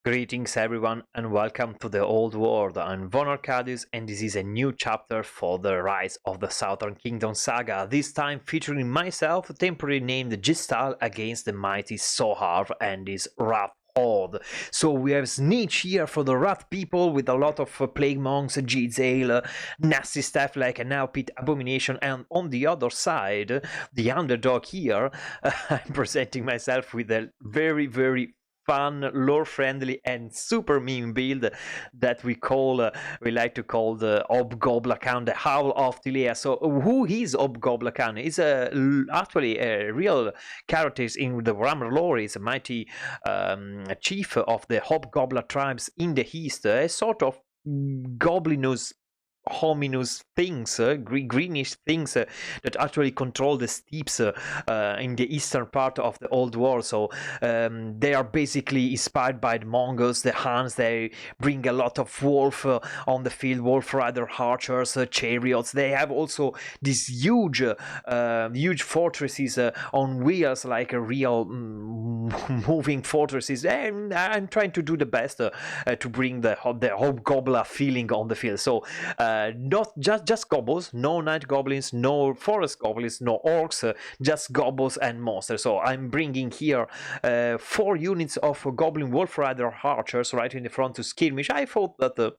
Greetings everyone and welcome to the old world. I'm Von Arcadius and this is a new chapter for the Rise of the Southern Kingdom saga, this time featuring myself, temporarily named Gistal, against the mighty Sohar and his rat-horde. So we have Snikch here for the rat people with a lot of plague monks, Gizel, nasty stuff like an outpit abomination, and on the other side, the underdog here, I'm presenting myself with a very fun, lore-friendly, and super meme build that we like to call the Hobgobbla Khan, the Howl of Tilea. So, who is Hobgobbla Khan? He's actually a real character in the Warhammer lore. He's a mighty chief of the Hobgobbla tribes in the east, a sort of goblinous hominous things, greenish things that actually control the steppes in the eastern part of the old world. So they are basically inspired by the Mongols, the Huns. They bring a lot of wolf on the field, wolf rider archers, chariots. They have also these huge fortresses on wheels, like a real moving fortresses. And I'm trying to do the best to bring the Hobgobbla feeling on the field. So not just gobbos, no night goblins, no forest goblins, no orcs, just gobbos and monsters. So I'm bringing here 4 units of goblin wolf rider archers right in the front to skirmish. I thought that the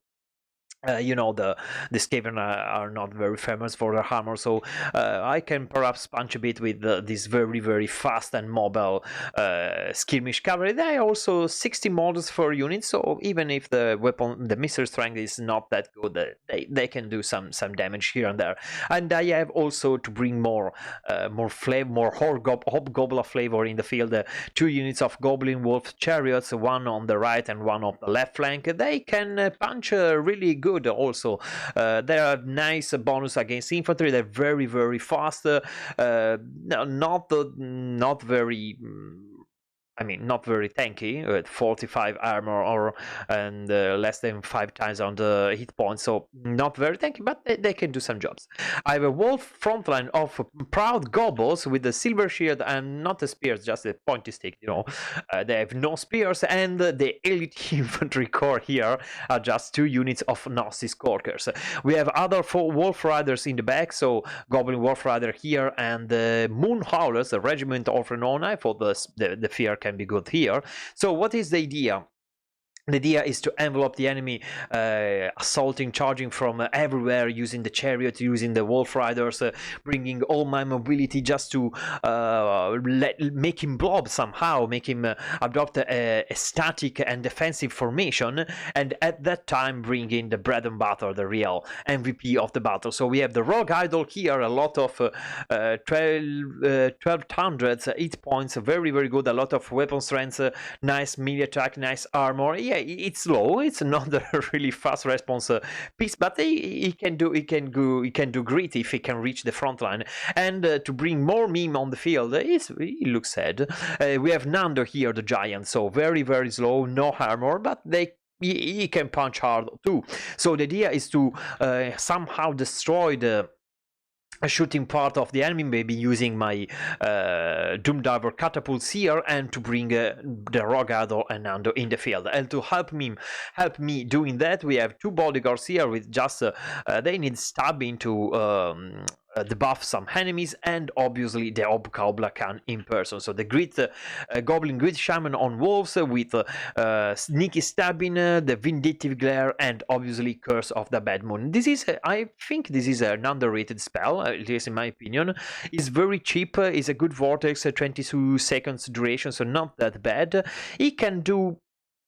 Skaven are not very famous for their armor, so I can perhaps punch a bit with this very fast and mobile skirmish cavalry. There are also 60 models per unit, so even if the missile strength is not that good, they can do some damage here and there. And I have also to bring more flavor, more Hobgobbla flavor in the field. 2 units of goblin wolf chariots, one on the right and one on the left flank. They can punch really good. Also, they are nice bonus against infantry. They're very fast. Not very. Not very tanky, with 45 armor and less than 5 times on the hit points, so not very tanky, but they can do some jobs. I have a wolf frontline of proud gobbos with the silver shield and not the spears, just a pointy stick, They have no spears, and the elite infantry corps here are just 2 units of nasty skulkers. We have other 4 wolf riders in the back, so goblin wolf rider here and the moon howlers, a regiment of renown. I thought the fear can be good here. So what is the idea? The idea is to envelop the enemy, assaulting, charging from everywhere, using the chariot, using the wolf riders, bringing all my mobility just to make him blob somehow, make him adopt a static and defensive formation, and at that time bring in the bread and butter, the real MVP of the battle. So we have the rogue idol here, a lot of 1200 hit points, very good, a lot of weapon strength, nice melee attack, nice armor. Yeah, it's slow. It's not a really fast response piece, but he can do great if he can reach the front line. And to bring more meme on the field, he looks sad. We have Nando here, the giant, so very slow, no armor, but he can punch hard too. So the idea is to somehow destroy the shooting part of the enemy, maybe using my Doomdiver catapults here, and to bring the Rogue Idol and Nando in the field. And to help me doing that, we have 2 bodyguards here with just they need stabbing to debuff some enemies, and obviously the Hobgobbla Khan in person. So the Goblin Grid Shaman on wolves with sneaky stabbing, the Vindictive Glare, and obviously Curse of the Bad Moon. I think this is an underrated spell, at least in my opinion. It's very cheap, it's a good vortex, 22 seconds duration, so not that bad. It can do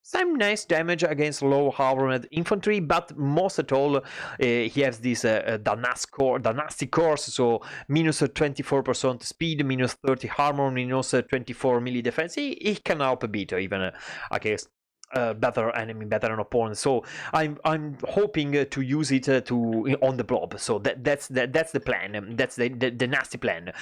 some nice damage against low armored infantry, but most at all, he has this dynastic course, so minus 24% speed, minus 30 armor, minus 24 melee defense. He can help a bit, even against better enemy, better an opponent. So I'm hoping to use it on the blob. So that's the plan. That's the nasty plan.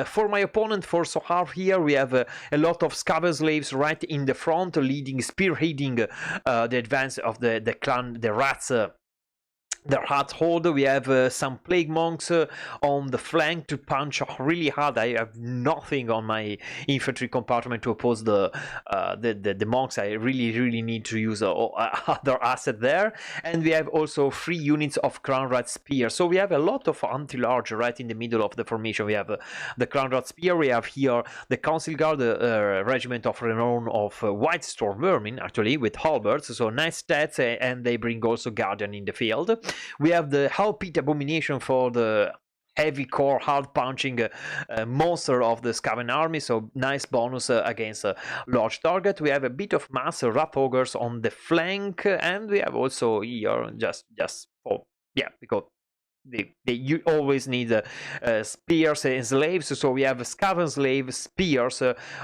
For my opponent, for Sohar here, we have a lot of scabbard slaves right in the front, spearheading the advance of the clan, the rats. their rat-hordes. We have some plague monks on the flank to punch really hard. I have nothing on my infantry compartment to oppose the monks. I really need to use other asset there. And we have also 3 units of crown rat spear. So we have a lot of anti-large right in the middle of the formation. We have the crown rat spear. We have here the council guard, regiment of renown of white storm vermin, actually, with halberds. So nice stats, and they bring also guardian in the field. We have the Howl abomination for the heavy core, hard punching monster of the Skaven army, so nice bonus against a large target. We have a bit of mass rat-hordes on the flank, and we have also here just for, yeah, because you always need spears and slaves, so we have Skaven slave spears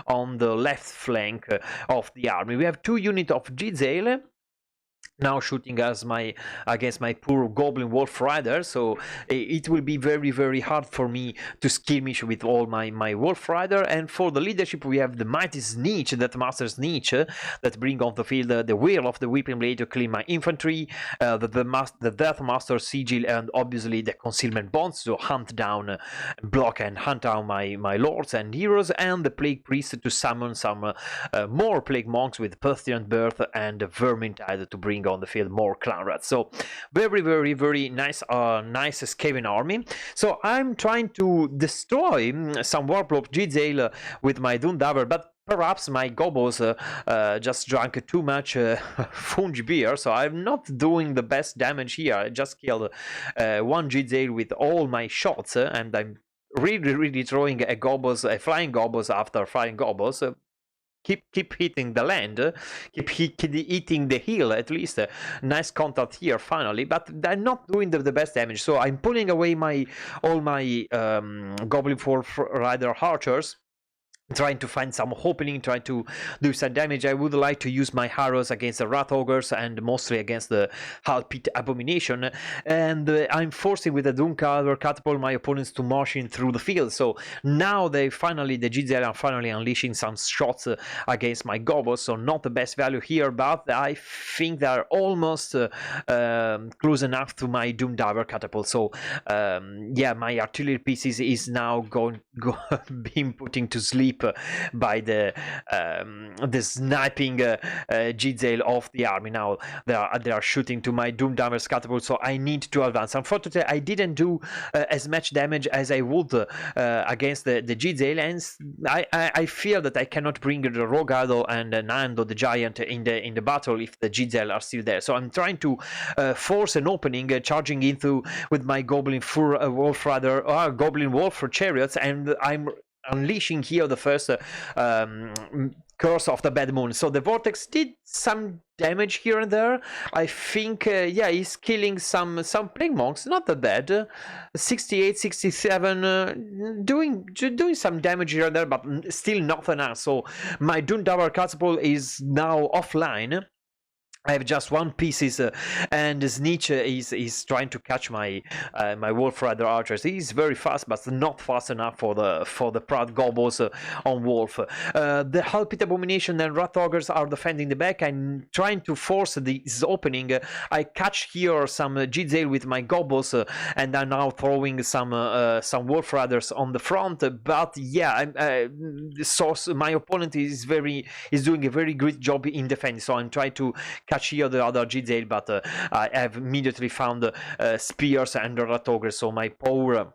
on the left flank of the army. We have 2 units of Gizel now shooting against my poor goblin wolf rider, so it will be very hard for me to skirmish with all my wolf rider. And for the leadership, we have the mighty Snikch, that master Snikch, that bring on the field the wheel of the whipping blade to clean my infantry, the death master sigil, and obviously the concealment bonds to hunt down, block and hunt down my lords and heroes, and the plague priest to summon some more plague monks with Persistent Birth and Vermin Tide to bring on the field more clan rats. So very nice Skaven army. So I'm trying to destroy some warplop Gizel with my Doomdaver, but perhaps my Gobbos just drank too much fungi beer, so I'm not doing the best damage here. I just killed 1 Gizel with all my shots, and I'm really throwing a flying Gobbos after flying Gobbos. Keep hitting the land, keep hitting the hill at least. Nice contact here finally, but I'm not doing the best damage, so I'm pulling away all my Goblin Wolf Rider archers, trying to find some opening, trying to do some damage. I would like to use my arrows against the rat-hordes and mostly against the Howl abomination, and I'm forcing with the Doomcaller catapult my opponents to march in through the field. So now the Gizel are finally unleashing some shots against my Gobbos, so not the best value here, but I think they are almost close enough to my Doomdiver catapult. So yeah, my artillery pieces is now being putting to sleep by the sniping Gizel of the army. Now they are shooting to my Doomdiver's catapult, so I need to advance. Unfortunately, I didn't do as much damage as I would against the Gizel, and I fear that I cannot bring the Rogue Idol and Nando the Giant in the battle if the Gizel are still there. So I'm trying to force an opening, charging into with my Goblin Wolf Rider or Goblin Wolf chariots, and I'm unleashing here the first curse of the bad moon. So the vortex did some damage here and there. I think yeah, he's killing some plague monks, not that bad. 68, 67, doing some damage here and there, but still not enough. So my Doomdaver catapult is now offline. I have just 1 pieces, and Snikch is trying to catch my my Wolf Rider archers. He's very fast, but not fast enough for the proud Gobbos on Wolf. The Howl abomination and rat-hordes are defending the back. I'm trying to force this opening. I catch here some Gizel with my Gobbos, and I'm now throwing some Wolf Riders on the front. But yeah, my opponent is doing a very great job in defense. So I'm trying to catch here the other Gizel, but I have immediately found spears and rat-hordes, so my poor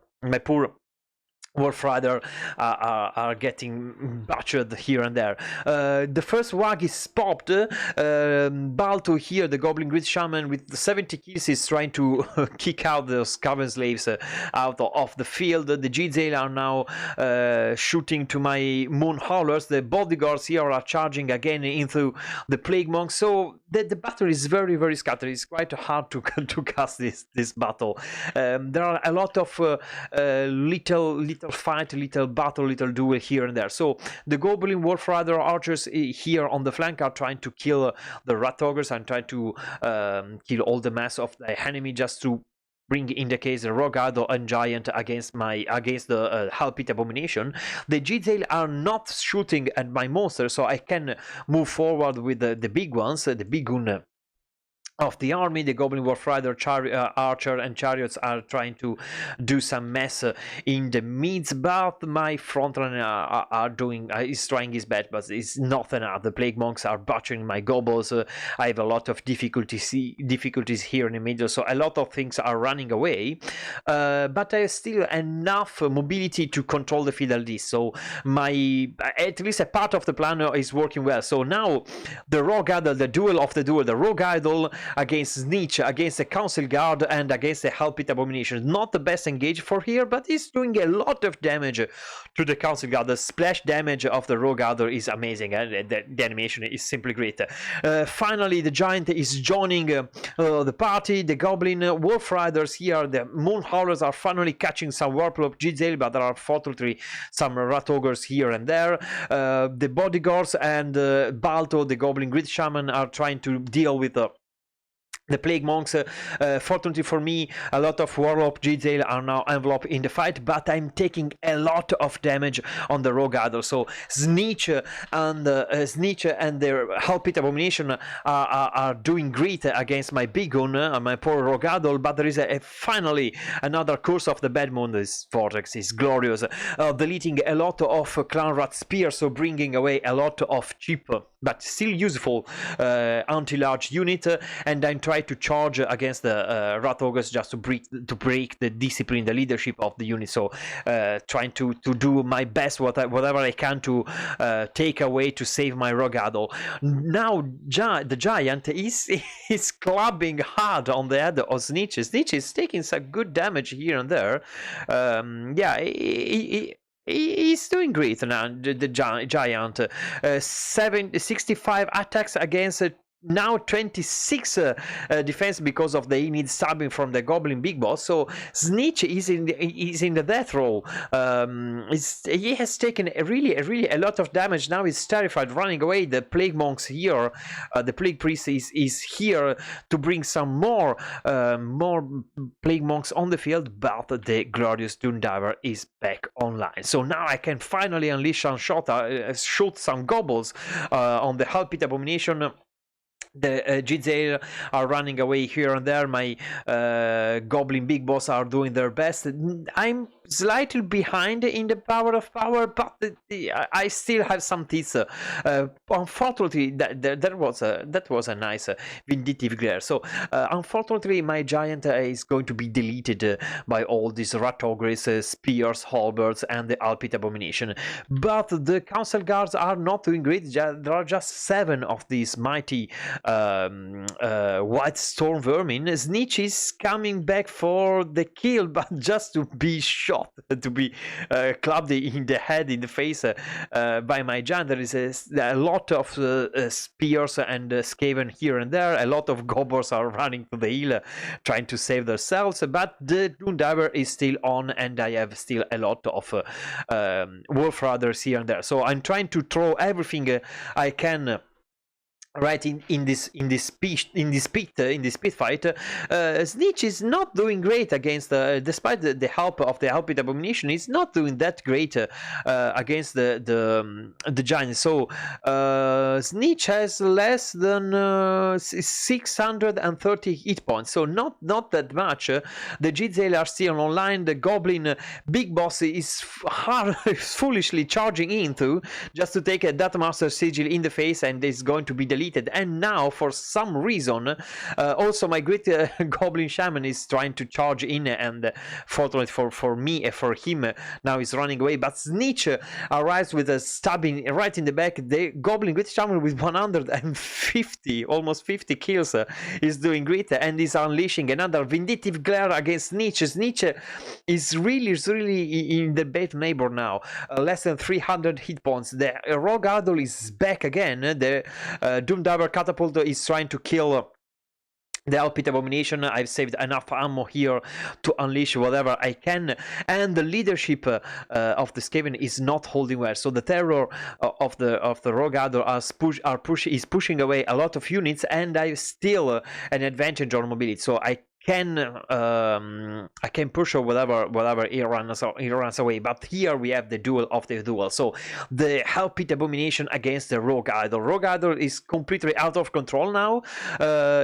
Wolf Rider are getting butchered here and there. The first wag is popped. Balto here, the Goblin Grid Shaman with 70 kills, is trying to kick out the Skaven slaves out of the field. The Gizel are now shooting to my Moon Howlers. The bodyguards here are charging again into the Plague Monks. So the battle is very scattered. It's quite hard to cast this battle. There are a lot of little fight, little battle, little duel here and there. So the Goblin Wolf Rider archers here on the flank are trying to kill the rat-hordes and trying to kill all the mass of the enemy, just to bring in the case the Rogue Idol and Giant against the Howl abomination. The Gizel are not shooting at my monster, so I can move forward with the big ones, the big gun of the army. The Goblin Wolf Rider, Archer, and Chariots are trying to do some mess in the mids, but my frontline is trying his best, but it's not enough. The Plague Monks are butchering my Gobbos. I have a lot of difficulties here in the middle, so a lot of things are running away, but I have still enough mobility to control the field at least, so at least a part of the plan is working well. So now the Rogue Idol, the Rogue Idol against Snikch, against the Council Guard, and against the Hellpit Abomination. Not the best engage for here, but he's doing a lot of damage to the Council Guard. The splash damage of the Rogue Idol is amazing, and the animation is simply great. Finally, the Giant is joining the party. The Goblin Wolf Riders here, the Moon Howlers are finally catching some Warplop Gizel, but there are fortunately some rat-hordes here and there. The Bodyguards and Balto, the Goblin Grid Shaman, are trying to deal with the Plague Monks. Fortunately for me, a lot of Warlock Gizel are now enveloped in the fight, but I'm taking a lot of damage on the Rogue Idol. So Snikch and their Hellpit Abomination are doing great against my big gun, my poor Rogue Idol, but there is finally another Curse of the Bad Moon. This Vortex is glorious, deleting a lot of Clan Rat Spears, so bringing away a lot of cheap but still useful anti-large unit, and I'm trying to charge against the rat-hordes just to break the discipline, the leadership of the unit. So trying to do my best, whatever I can to take away to save my Rogue Idol. Now the Giant is clubbing hard on the head of Snikch. Snikch is taking some good damage here and there. He's doing great now, the Giant. 65 attacks against now 26 defense because of the init stabbing from the Goblin Big Boss. So Snikch is in the death roll. He has taken really a lot of damage. Now he's terrified, running away. The Plague Monks here, the Plague Priest is here to bring some more Plague Monks on the field, but the glorious Doom Diver is back online. So now I can finally unleash and shoot some Gobbos on the Hellpit Abomination. The Gizel are running away here and there. My Goblin Big Boss are doing their best. I'm slightly behind in the power of power, but I still have some teeth. Unfortunately, that was a nice vindictive glare. So unfortunately, my Giant is going to be deleted by all these rat-hordes, spears, halberds, and the Hellpit Abomination. But the Council Guards are not doing great. There are just 7 of these mighty White Storm Vermin. Snikch is coming back for the kill, but just to be shot, to be clubbed in the head, in the face by my Giant. There is a lot of spears and Skaven here and there. A lot of Gobbos are running to the hill, trying to save themselves, but the Doom Diver is still on, and I have still a lot of Wolf Riders here and there. So I'm trying to throw everything I can right in this pit fight. Snikch is not doing great against despite the help of the Hellpit Abomination. He's not doing that great against the Giant. So Snikch has less than 630 hit points, so not that much. The Gizel are still online. The Goblin Big Boss is foolishly charging into just to take a Datamaster Sigil in the face, and is going to be deleted. And now, for some reason, also my great Goblin Shaman is trying to charge in, and fortunately for me and for him, now he's running away. But Snikch arrives with a stabbing right in the back. The Goblin Great Shaman with 150, almost 50 kills, is doing great, and is unleashing another vindictive glare against Snikch. Snikch is really in the bad neighbor now, less than 300 hit points. The Rogue Idol is back again. The Doom Diver Catapult is trying to kill the Hellpit Abomination. I've saved enough ammo here to unleash whatever I can, and the leadership of the Skaven is not holding well. So the terror of the Rogue Idol is pushing away a lot of units, and I still an advantage on mobility. So I I can push or whatever he runs away. But here we have the duel of the duel. So the Hell Pit Abomination against the Rogue Idol. Rogue Idol is completely out of control now.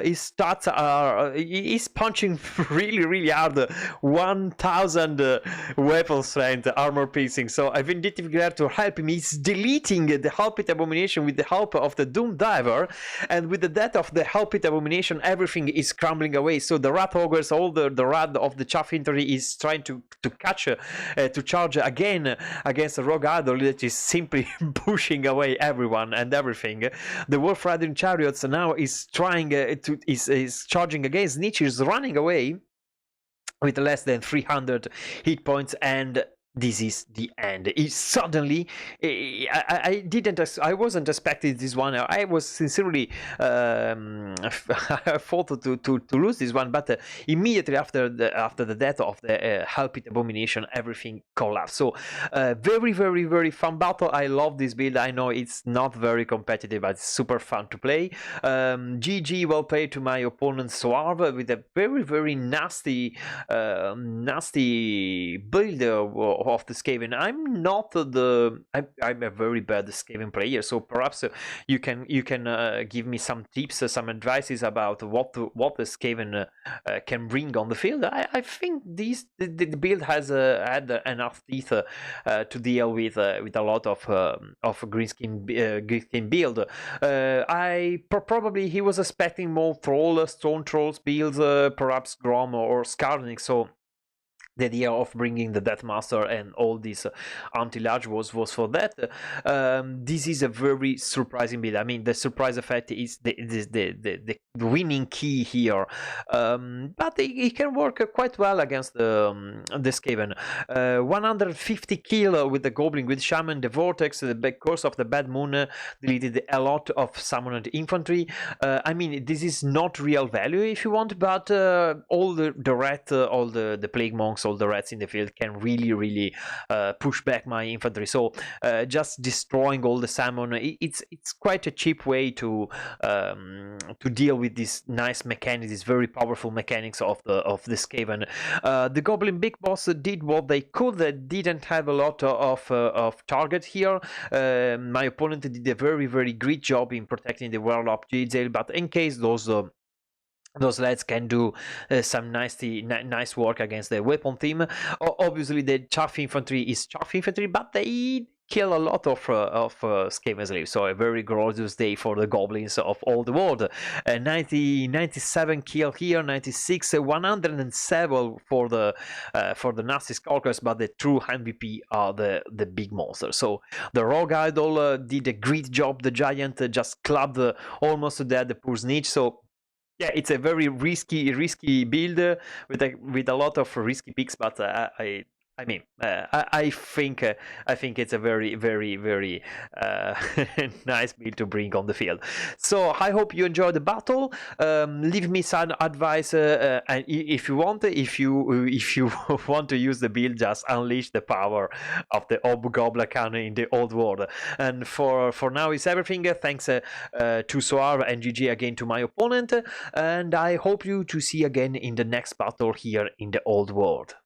His stats are he's punching really hard. 1000 weapon strength, armor piercing. So I vindictive glare to help him. He's deleting the Hell Pit Abomination with the help of the Doom Diver, and with the death of the Hell Pit Abomination, everything is crumbling away. So the rat-hordes, all the rat of the chaff infantry is trying to catch to charge again against the Rogue Idol that is simply pushing away everyone and everything. The Wolf Riding Chariots now is trying is charging against Snikch, is running away with less than 300 hit points, and this is the end. It suddenly, I wasn't expecting this one. I was sincerely thought to lose this one, but immediately after the death of the Hell Pit Abomination, everything collapsed. So very fun battle. I love this build. I know it's not very competitive, but it's super fun to play. GG, well played to my opponent Suave with a very nasty build of the Skaven. I'm not I'm a very bad Skaven player, so perhaps you can give me some tips, some advices about what the Skaven can bring on the field. I think the build has had enough teeth to deal with a lot of greenskin build. Probably he was expecting more stone trolls builds, perhaps Grom or Skarnik. So the idea of bringing the Deathmaster and all this anti-large was for that. This is a very surprising build. I mean, the surprise effect is the winning key here, but it can work quite well against the Skaven. 150 kill with the Goblin with Shaman, the Vortex, the Curse of the Bad Moon deleted a lot of summoned infantry. I mean, this is not real value if you want, but all the rat, all the Plague Monks, all the rats in the field can really push back my infantry. So just destroying all the salmon, it's quite a cheap way to deal with this nice mechanics, these very powerful mechanics of the Skaven. The Goblin Big Boss did what they could. They didn't have a lot of target here. My opponent did a very great job in protecting the Warlock Gizel, but in case those lads can do some nice work against the weapon team. Obviously, the chaff infantry is chaff infantry, but they kill a lot of Skaven slaves. So a very glorious day for the goblins of all the world. 97 kill here, 96, 107 for the nasty skulkers, but the true MVP are the big monsters. So the Rogue Idol did a great job. The giant just clubbed almost to death the poor Snikch. So yeah, it's a very risky build with a lot of risky picks, but I think it's a very nice build to bring on the field. So I hope you enjoyed the battle. Leave me some advice, and if you want to use the build, just unleash the power of the Hobgobbla Khan in the old world. And for now is everything. Thanks to Soar and GG again to my opponent, and I hope you to see again in the next battle here in the old world.